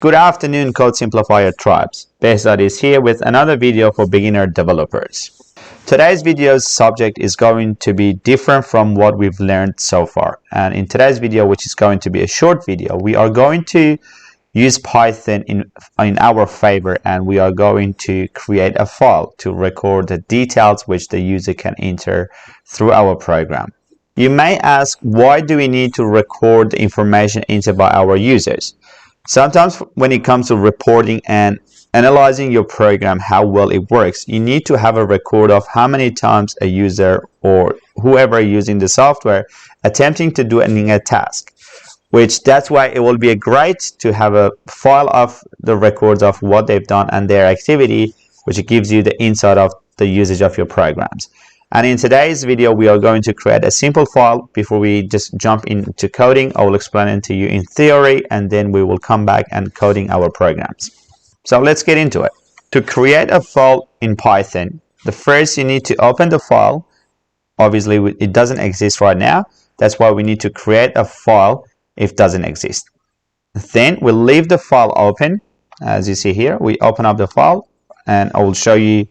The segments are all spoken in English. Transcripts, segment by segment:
Good afternoon, Code Simplifier tribes. Behzad is here with another video for beginner developers. Today's video's subject is going to be different from what we've learned so far. And in today's video, which is going to be a short video, we are going to use Python in our favor, and we are going to create a file to record the details which the user can enter through our program. You may ask, why do we need to record the information entered by our users? Sometimes when it comes to reporting and analyzing your program, how well it works, you need to have a record of how many times a user or whoever using the software attempting to do a task. That's why it will be great to have a file of the records of what they've done and their activity, which gives you the insight of the usage of your programs. And in today's video, we are going to create a simple file. Before we just jump into coding, I will explain it to you in theory, and then we will come back and coding our programs. So let's get into it. To create a file in Python, the first you need to open the file. Obviously, it doesn't exist right now. That's why we need to create a file if it doesn't exist. Then we'll leave the file open. As you see here, we open up the file, and I will show you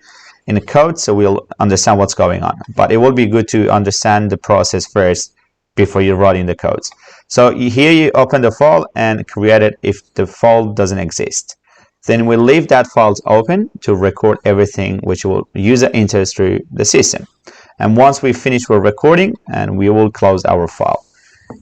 in the code so we'll understand what's going on. But it will be good to understand the process first before you write in the codes. So here you open the file and create it if the file doesn't exist. Then we'll leave that file open to record everything which will user enters through the system. And once we finish with recording, and we will close our file.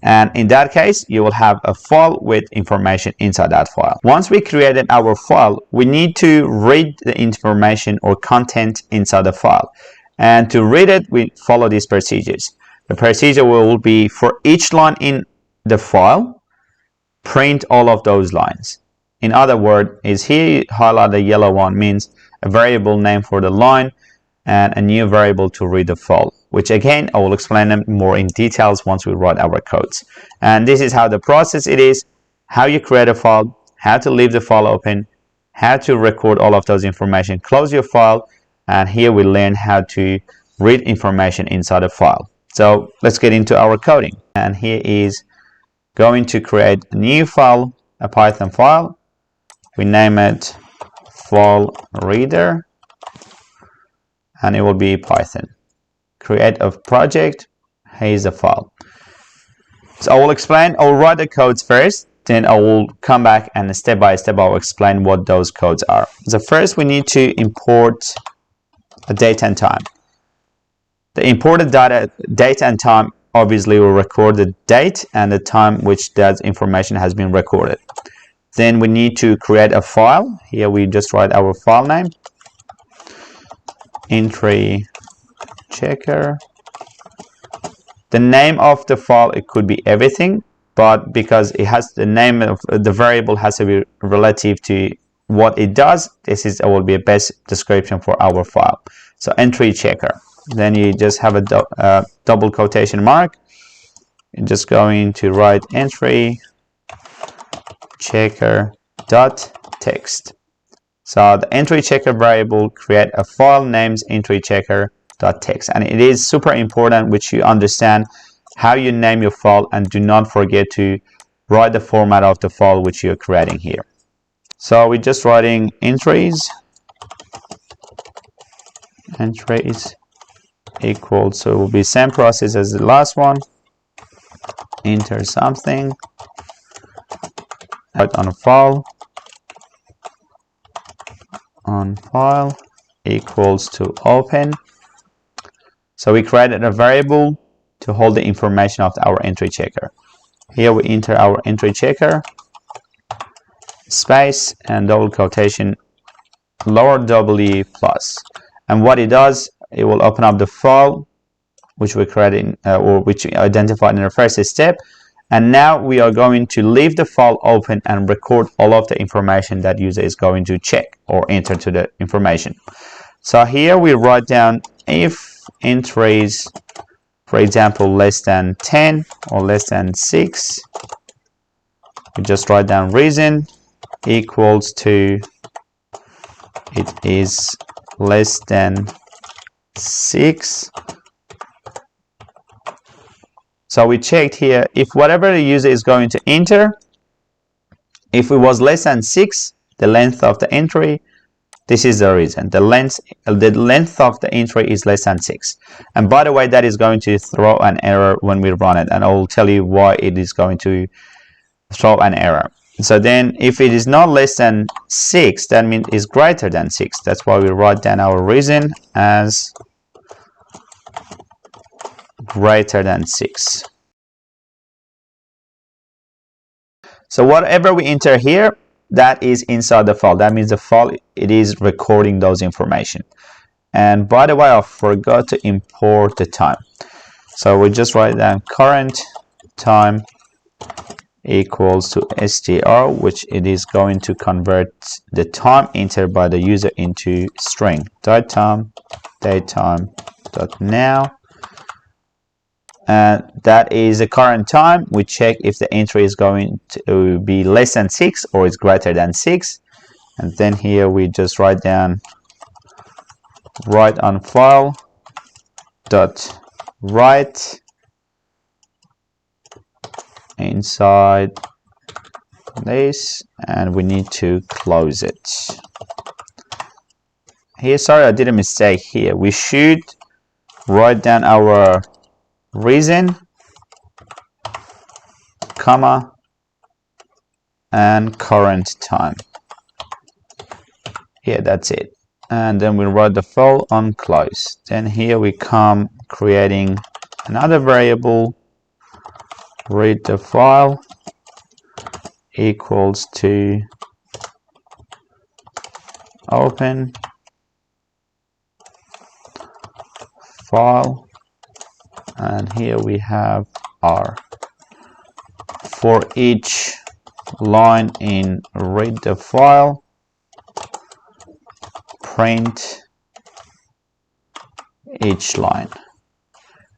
And in that case, you will have a file with information inside that file. Once we created our file, we need to read the information or content inside the file. And to read it, we follow these procedures. The procedure will be for each line in the file, print all of those lines. In other words, is here highlight the yellow one means a variable name for the line and a new variable to read the file, which again, I will explain them more in details once we write our codes. And this is how the process it is, how you create a file, how to leave the file open, how to record all of those information, close your file, and here we learn how to read information inside a file. So let's get into our coding. And here is going to create a new file, a Python file. We name it file reader, and it will be Python. Create a project. Here's the file. So I will write the codes first, then I will come back and step by step I will explain what those codes are. So first we need to import a date and time. The imported date and time obviously will record the date and the time which that information has been recorded. Then we need to create a file. Here we just write our file name, entry checker. The name of the file, it could be everything, but because it has the name of the variable has to be relative to what it does, this will be a best description for our file. So entry checker. Then you just have a double quotation mark. You're just going to write entry checker dot text. So the entry checker variable create a file names entry checker dot text, and it is super important which you understand how you name your file, and do not forget to write the format of the file which you're creating here. So we're just writing entries equals, so it will be same process as the last one, enter something, write on file equals to open. So we created a variable to hold the information of our entry checker. Here we enter our entry checker, space and double quotation, lower w plus. And what it does, it will open up the file which we created or which we identified in the first step. And now we are going to leave the file open and record all of the information that user is going to check or enter to the information. So here we write down if entries, for example, less than 10 or less than 6, we just write down reason equals to it is less than 6. So we checked here if whatever the user is going to enter, if it was less than 6, the length of the entry, this is the reason. The length of the entry is less than 6. And by the way, that is going to throw an error when we run it. And I will tell you why it is going to throw an error. So then if it is not less than 6, that means it's greater than 6. That's why we write down our reason as greater than 6. So whatever we enter here, that is inside the file. That means the file, it is recording those information. And by the way, I forgot to import the time. So we just write down current time equals to str, which it is going to convert the time entered by the user into string. Datetime dot now. And that is the current time. We check if the entry is going to be less than 6 or is greater than 6. And then here we just write down write on file dot write inside this, and we need to close it. Here, sorry, I did a mistake here. We should write down our reason, comma, and current time. Yeah, that's it. And then we write the file on close. Then here we come creating another variable, read the file equals to open file, and here we have R. For each line in read the file, print each line.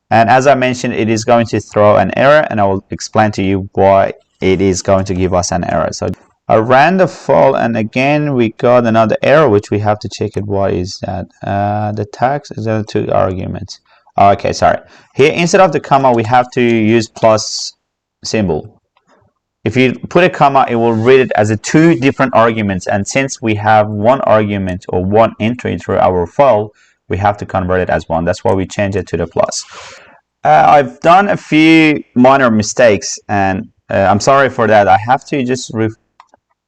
And as I mentioned, it is going to throw an error, and I will explain to you why it is going to give us an error. So I ran the file, and again we got another error, which we have to check it. Why is that? The tags is there 2 arguments. Okay, sorry. Here instead of the comma, we have to use plus symbol. If you put a comma, it will read it as 2 different arguments, and since we have 1 argument or 1 entry through our file, we have to convert it as 1. That's why we change it to the plus. I've done a few minor mistakes, and I'm sorry for that. I have to just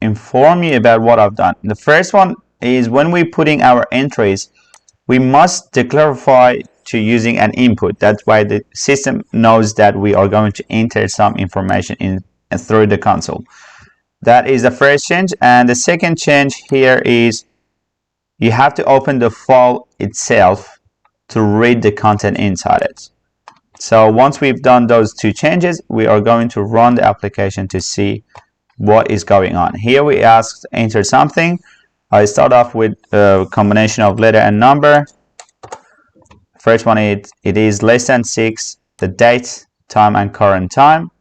inform you about what I've done. The first one is when we're putting our entries, we must declarify to using an input. That's why the system knows that we are going to enter some information in through the console. That is the first change. And the second change here is you have to open the file itself to read the content inside it. So once we've done those 2 changes, we are going to run the application to see what is going on. Here we ask enter something. I start off with a combination of letter and number. First one, it is less than 6, the date, time, and current time.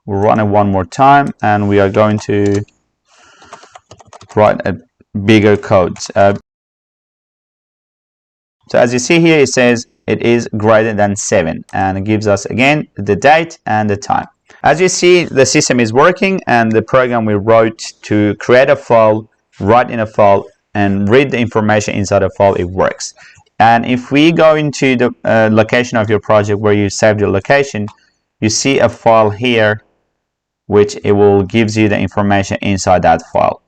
We'll run it one more time, and we are going to write a bigger code. So as you see here, it says it is greater than 7, and it gives us again the date and the time. As you see, the system is working, and the program we wrote to create a file, write in a file, and read the information inside a file, it works. And if we go into the location of your project where you saved your location, you see a file here, which it will gives you the information inside that file.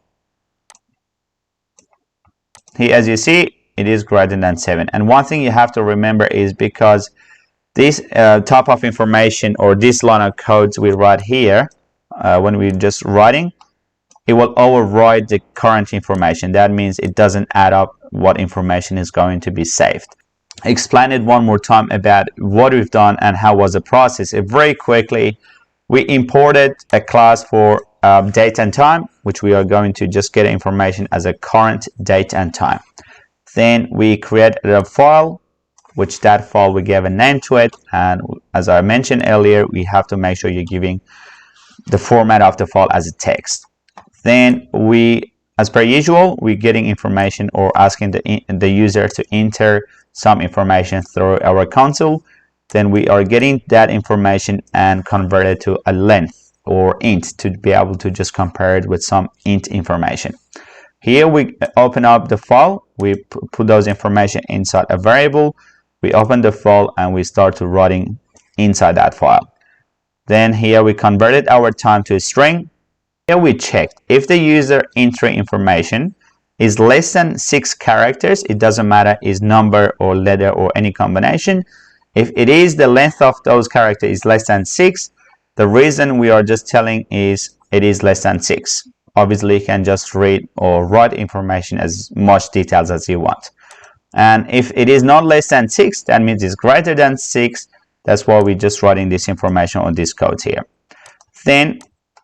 Here, as you see, it is greater than 7. And one thing you have to remember is because this type of information or this line of codes we write here, when we're just writing, it will override the current information. That means it doesn't add up what information is going to be saved. Explain it one more time about what we've done and how was the process. Very quickly, we imported a class for date and time, which we are going to just get information as a current date and time. Then we created a file, which that file we gave a name to it, and as I mentioned earlier, we have to make sure you're giving the format of the file as a text. Then we, as per usual, we're getting information or asking the user to enter some information through our console. Then we are getting that information and convert it to a length. or int to be able to just compare it with some int information. Here we open up the file, we put those information inside a variable, we open the file and we start to writing inside that file. Then here we converted our time to a string. Here we checked if the user entry information is less than 6 characters, it doesn't matter is number or letter or any combination. If it is, the length of those characters is less than 6, the reason we are just telling is it is less than 6. Obviously you can just read or write information as much details as you want. And if it is not less than 6, that means it's greater than 6. That's why we're just writing this information on this code here. Then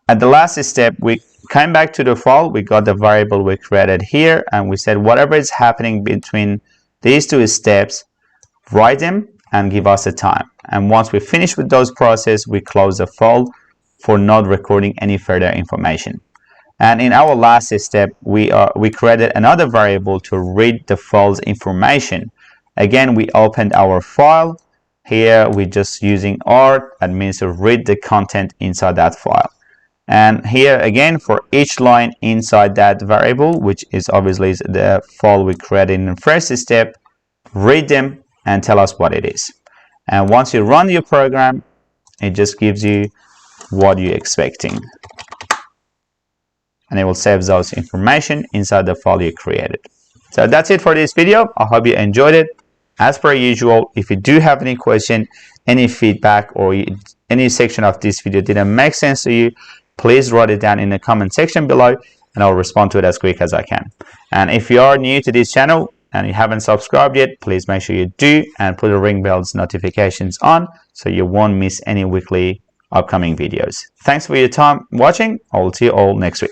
at the last step, we came back to the file, we got the variable we created here, and we said whatever is happening between these two steps, write them and give us a time. And once we finish with those processes, we close the file for not recording any further information. And in our last step, we created another variable to read the file's information. Again, we opened our file. Here we're just using R, that means to read the content inside that file. And here again, for each line inside that variable, which is obviously the file we created in the first step, read them and tell us what it is. And once you run your program, it just gives you what you're expecting. And it will save those information inside the file you created. So that's it for this video. I hope you enjoyed it. As per usual, if you do have any question, any feedback, or any section of this video didn't make sense to you, please write it down in the comment section below and I'll respond to it as quick as I can. And if you are new to this channel and you haven't subscribed yet, please make sure you do and put the ring bells notifications on so you won't miss any weekly upcoming videos. Thanks for your time watching. I will see you all next week.